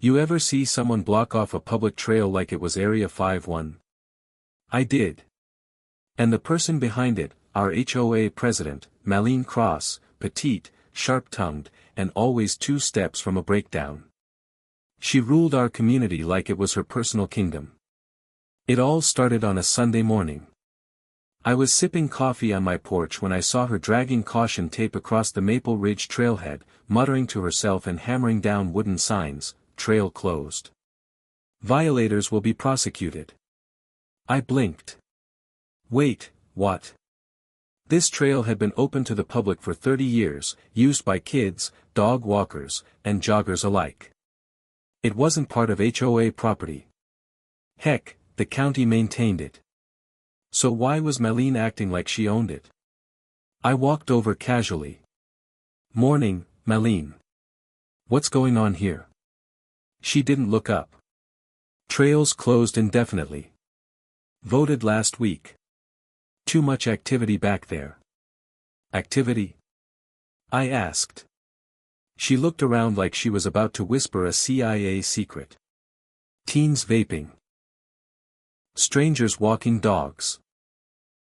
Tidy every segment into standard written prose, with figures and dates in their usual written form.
You ever see someone block off a public trail like it was Area 51? I did. And the person behind it, our HOA president, Malene Cross, petite, sharp-tongued, and always 2 steps from a breakdown. She ruled our community like it was her personal kingdom. It all started on a Sunday morning. I was sipping coffee on my porch when I saw her dragging caution tape across the Maple Ridge trailhead, muttering to herself and hammering down wooden signs, "Trail closed. Violators will be prosecuted." I blinked. Wait, what? This trail had been open to the public for 30 years, used by kids, dog walkers, and joggers alike. It wasn't part of HOA property. Heck, the county maintained it. So why was Malene acting like she owned it? I walked over casually. "Morning, Malene. What's going on here?" She didn't look up. "Trails closed indefinitely. Voted last week. Too much activity back there." "Activity?" I asked. She looked around like she was about to whisper a CIA secret. "Teens vaping. Strangers walking dogs.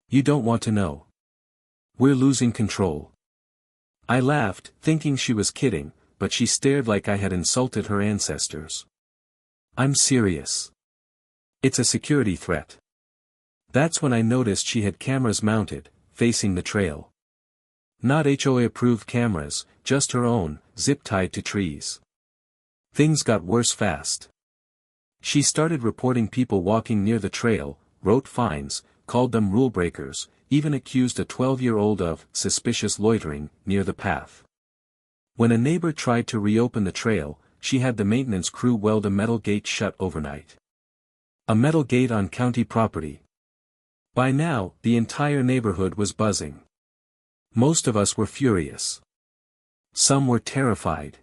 You don't want to know. We're losing control." I laughed, thinking she was kidding, but she stared like I had insulted her ancestors. "I'm serious. It's a security threat." That's when I noticed she had cameras mounted, facing the trail. Not HOA-approved cameras, just her own, zip-tied to trees. Things got worse fast. She started reporting people walking near the trail, wrote fines, called them rule breakers, even accused a 12-year-old of suspicious loitering near the path. When a neighbor tried to reopen the trail, she had the maintenance crew weld a metal gate shut overnight. A metal gate on county property. By now, the entire neighborhood was buzzing. Most of us were furious. Some were terrified.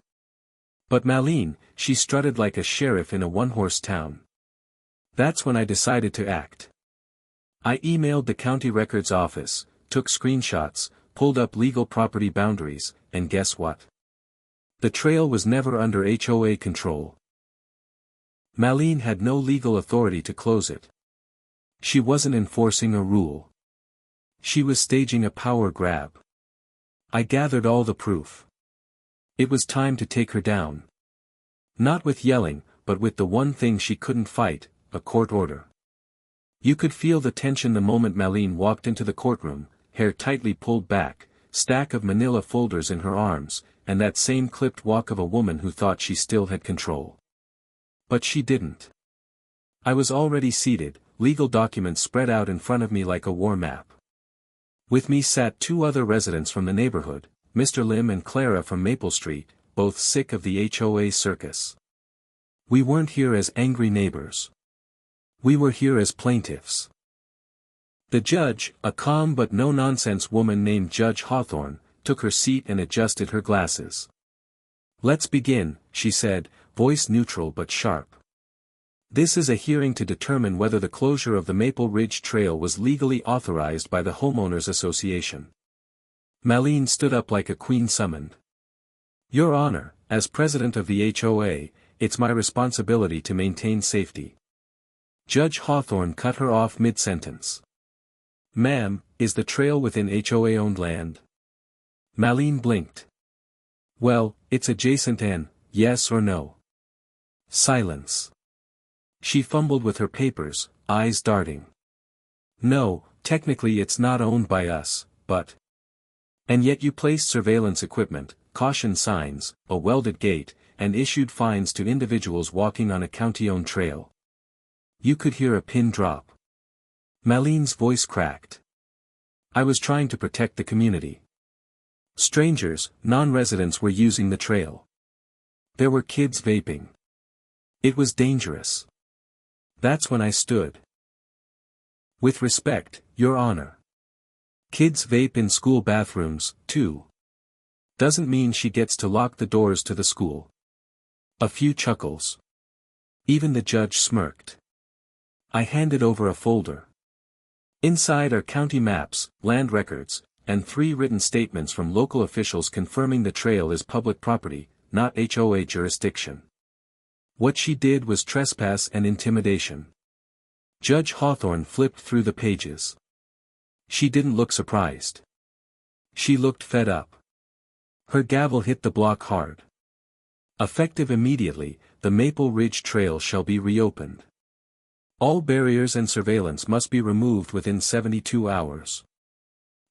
But Malene, she strutted like a sheriff in a one-horse town. That's when I decided to act. I emailed the county records office, took screenshots, pulled up legal property boundaries, and guess what? The trail was never under HOA control. Malene had no legal authority to close it. She wasn't enforcing a rule. She was staging a power grab. I gathered all the proof. It was time to take her down. Not with yelling, but with the one thing she couldn't fight, a court order. You could feel the tension the moment Malene walked into the courtroom, hair tightly pulled back, stack of manila folders in her arms, and that same clipped walk of a woman who thought she still had control. But she didn't. I was already seated, legal documents spread out in front of me like a war map. With me sat 2 other residents from the neighborhood, Mr. Lim and Clara from Maple Street, both sick of the HOA circus. We weren't here as angry neighbors. We were here as plaintiffs. The judge, a calm but no-nonsense woman named Judge Hawthorne, took her seat and adjusted her glasses. "Let's begin," she said, voice neutral but sharp. "This is a hearing to determine whether the closure of the Maple Ridge Trail was legally authorized by the Homeowners Association." Malene stood up like a queen summoned. "Your Honor, as president of the HOA, it's my responsibility to maintain safety." Judge Hawthorne cut her off mid-sentence. "Ma'am, is the trail within HOA-owned land?" Malene blinked. "Well, it's adjacent and, yes or no?" Silence. She fumbled with her papers, eyes darting. "No, technically it's not owned by us, but..." "And yet you placed surveillance equipment, caution signs, a welded gate, and issued fines to individuals walking on a county-owned trail." You could hear a pin drop. Malene's voice cracked. "I was trying to protect the community. Strangers, non-residents were using the trail. There were kids vaping. It was dangerous. That's when I stood. With respect, Your Honor. Kids vape in school bathrooms, too. Doesn't mean she gets to lock the doors to the school." A few chuckles. Even the judge smirked. I handed over a folder. Inside are county maps, land records, and 3 written statements from local officials confirming the trail is public property, not HOA jurisdiction. What she did was trespass and intimidation. Judge Hawthorne flipped through the pages. She didn't look surprised. She looked fed up. Her gavel hit the block hard. Effective immediately, the Maple Ridge Trail shall be reopened. All barriers and surveillance must be removed within 72 hours.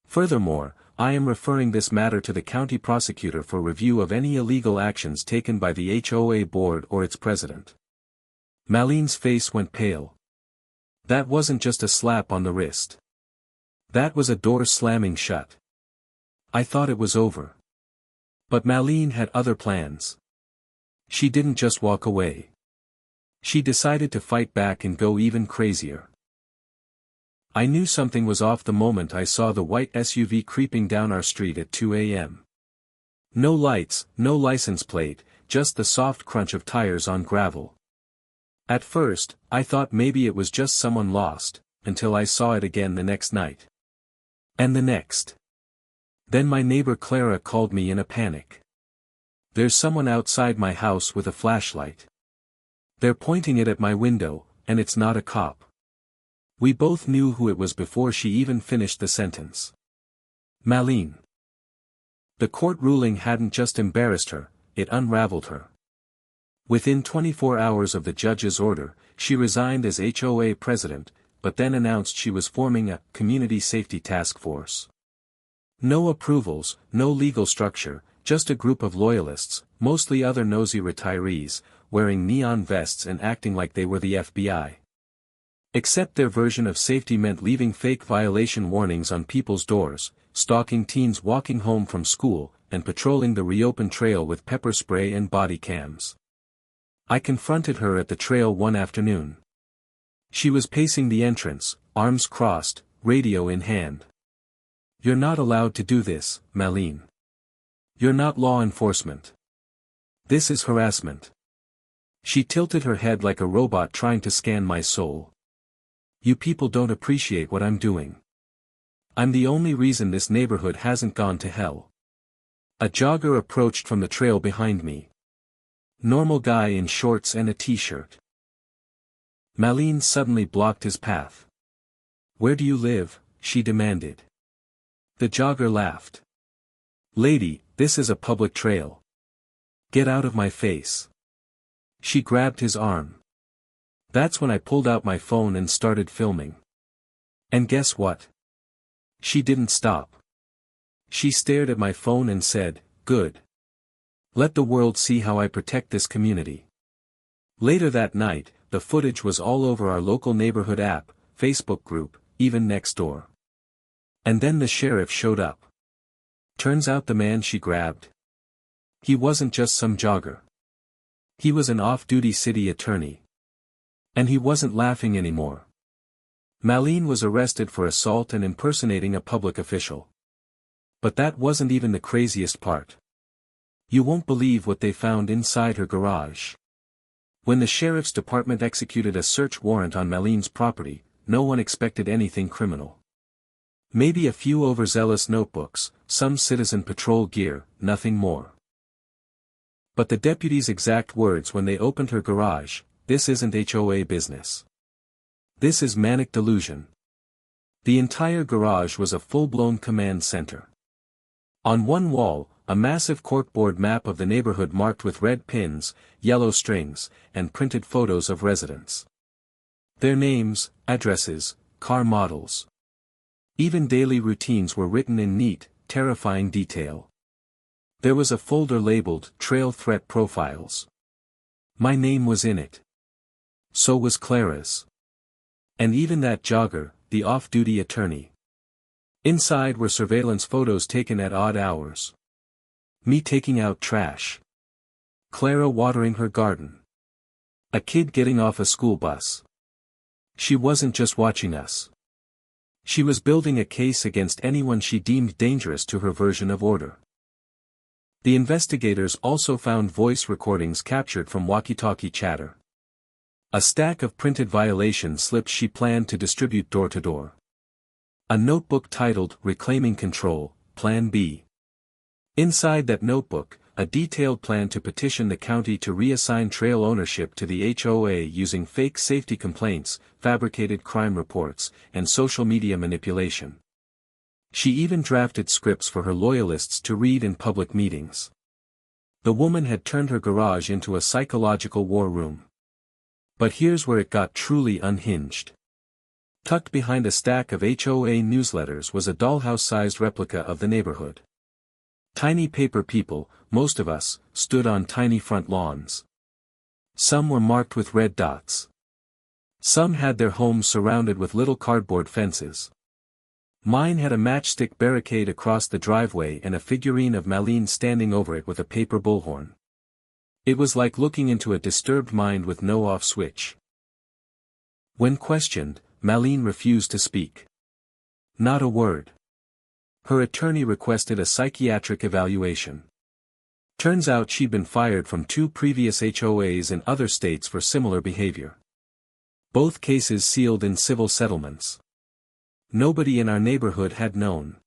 Furthermore, I am referring this matter to the county prosecutor for review of any illegal actions taken by the HOA board or its president. Malene's face went pale. That wasn't just a slap on the wrist. That was a door slamming shut. I thought it was over. But Malene had other plans. She didn't just walk away. She decided to fight back and go even crazier. I knew something was off the moment I saw the white SUV creeping down our street at 2 a.m. No lights, no license plate, just the soft crunch of tires on gravel. At first, I thought maybe it was just someone lost, until I saw it again the next night. And the next. Then my neighbor Clara called me in a panic. There's someone outside my house with a flashlight. They're pointing it at my window, and it's not a cop. We both knew who it was before she even finished the sentence. Malene. The court ruling hadn't just embarrassed her, it unraveled her. Within 24 hours of the judge's order, she resigned as HOA president, but then announced she was forming a community safety task force. No approvals, no legal structure, just a group of loyalists, mostly other nosy retirees, wearing neon vests and acting like they were the FBI. Except their version of safety meant leaving fake violation warnings on people's doors, stalking teens walking home from school, and patrolling the reopened trail with pepper spray and body cams. I confronted her at the trail one afternoon. She was pacing the entrance, arms crossed, radio in hand. "You're not allowed to do this, Malene. You're not law enforcement. This is harassment." She tilted her head like a robot trying to scan my soul. "You people don't appreciate what I'm doing. I'm the only reason this neighborhood hasn't gone to hell." A jogger approached from the trail behind me. Normal guy in shorts and a t-shirt. Malene suddenly blocked his path. "Where do you live?" she demanded. The jogger laughed. "Lady, this is a public trail. Get out of my face." She grabbed his arm. That's when I pulled out my phone and started filming. And guess what? She didn't stop. She stared at my phone and said, "Good. Let the world see how I protect this community." Later that night, the footage was all over our local neighborhood app, Facebook group, even Nextdoor. And then the sheriff showed up. Turns out the man she grabbed. He wasn't just some jogger. He was an off-duty city attorney. And he wasn't laughing anymore. Malene was arrested for assault and impersonating a public official. But that wasn't even the craziest part. You won't believe what they found inside her garage. When the sheriff's department executed a search warrant on Malene's property, no one expected anything criminal. Maybe a few overzealous notebooks, some citizen patrol gear, nothing more. But the deputy's exact words when they opened her garage: "This isn't HOA business. This is manic delusion." The entire garage was a full-blown command center. On one wall, a massive corkboard map of the neighborhood marked with red pins, yellow strings, and printed photos of residents. Their names, addresses, car models. Even daily routines were written in neat, terrifying detail. There was a folder labeled Trail Threat Profiles. My name was in it. So was Clara's. And even that jogger, the off-duty attorney. Inside were surveillance photos taken at odd hours. Me taking out trash. Clara watering her garden. A kid getting off a school bus. She wasn't just watching us. She was building a case against anyone she deemed dangerous to her version of order. The investigators also found voice recordings captured from walkie-talkie chatter. A stack of printed violation slips she planned to distribute door to door. A notebook titled Reclaiming Control, Plan B. Inside that notebook, a detailed plan to petition the county to reassign trail ownership to the HOA using fake safety complaints, fabricated crime reports, and social media manipulation. She even drafted scripts for her loyalists to read in public meetings. The woman had turned her garage into a psychological war room. But here's where it got truly unhinged. Tucked behind a stack of HOA newsletters was a dollhouse-sized replica of the neighborhood. Tiny paper people, most of us, stood on tiny front lawns. Some were marked with red dots. Some had their homes surrounded with little cardboard fences. Mine had a matchstick barricade across the driveway and a figurine of Malene standing over it with a paper bullhorn. It was like looking into a disturbed mind with no off switch. When questioned, Malene refused to speak. Not a word. Her attorney requested a psychiatric evaluation. Turns out she'd been fired from 2 previous HOAs in other states for similar behavior. Both cases sealed in civil settlements. Nobody in our neighborhood had known.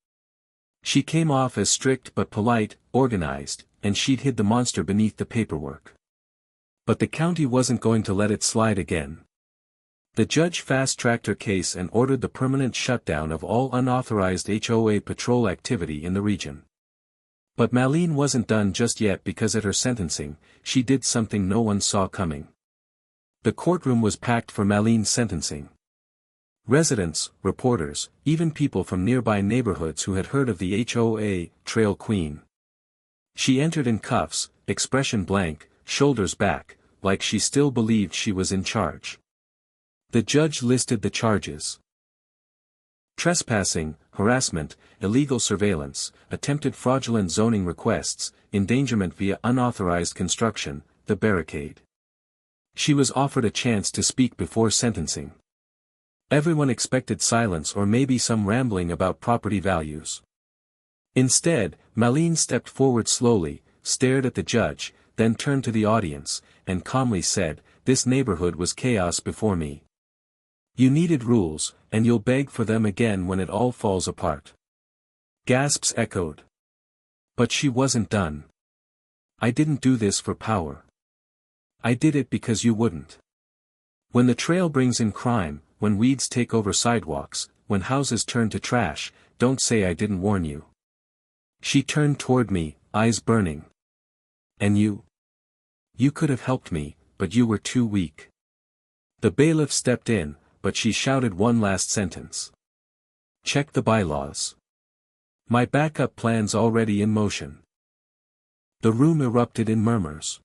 She came off as strict but polite, organized, and she'd hid the monster beneath the paperwork. But the county wasn't going to let it slide again. The judge fast-tracked her case and ordered the permanent shutdown of all unauthorized HOA patrol activity in the region. But Malene wasn't done just yet, because at her sentencing, she did something no one saw coming. The courtroom was packed for Malene's sentencing. Residents, reporters, even people from nearby neighborhoods who had heard of the HOA Trail Queen. She entered in cuffs, expression blank, shoulders back, like she still believed she was in charge. The judge listed the charges: trespassing, harassment, illegal surveillance, attempted fraudulent zoning requests, endangerment via unauthorized construction, the barricade. She was offered a chance to speak before sentencing. Everyone expected silence or maybe some rambling about property values. Instead, Malene stepped forward slowly, stared at the judge, then turned to the audience, and calmly said, "This neighborhood was chaos before me. You needed rules, and you'll beg for them again when it all falls apart." Gasps echoed. But she wasn't done. "I didn't do this for power. I did it because you wouldn't. When the trail brings in crime, when weeds take over sidewalks, when houses turn to trash, don't say I didn't warn you." She turned toward me, eyes burning. "And you? You could have helped me, but you were too weak." The bailiff stepped in, but she shouted one last sentence. "Check the bylaws. My backup plan's already in motion." The room erupted in murmurs.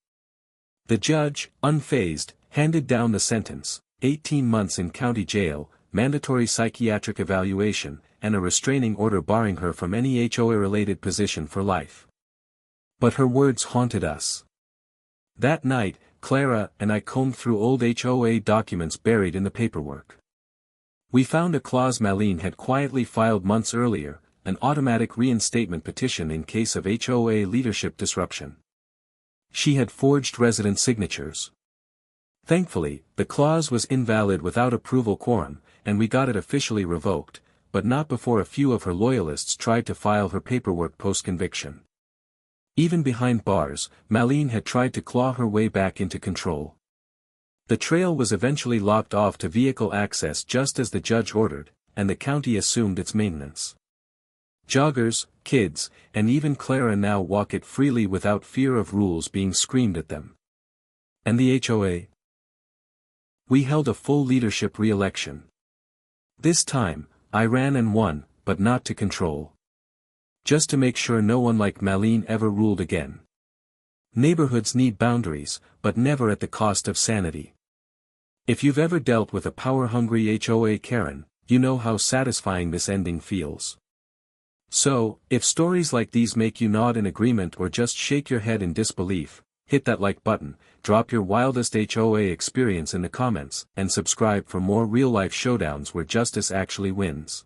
The judge, unfazed, handed down the sentence: 18 months in county jail, mandatory psychiatric evaluation, and a restraining order barring her from any HOA-related position for life. But her words haunted us. That night, Clara and I combed through old HOA documents buried in the paperwork. We found a clause Malene had quietly filed months earlier, an automatic reinstatement petition in case of HOA leadership disruption. She had forged resident signatures. Thankfully, the clause was invalid without approval quorum, and we got it officially revoked, but not before a few of her loyalists tried to file her paperwork post-conviction. Even behind bars, Malene had tried to claw her way back into control. The trail was eventually locked off to vehicle access just as the judge ordered, and the county assumed its maintenance. Joggers, kids, and even Clara now walk it freely without fear of rules being screamed at them. And the HOA? We held a full leadership re-election. This time, I ran and won, but not to control. Just to make sure no one like Malene ever ruled again. Neighborhoods need boundaries, but never at the cost of sanity. If you've ever dealt with a power-hungry HOA Karen, you know how satisfying this ending feels. So, if stories like these make you nod in agreement or just shake your head in disbelief, hit that like button, drop your wildest HOA experience in the comments, and subscribe for more real-life showdowns where justice actually wins.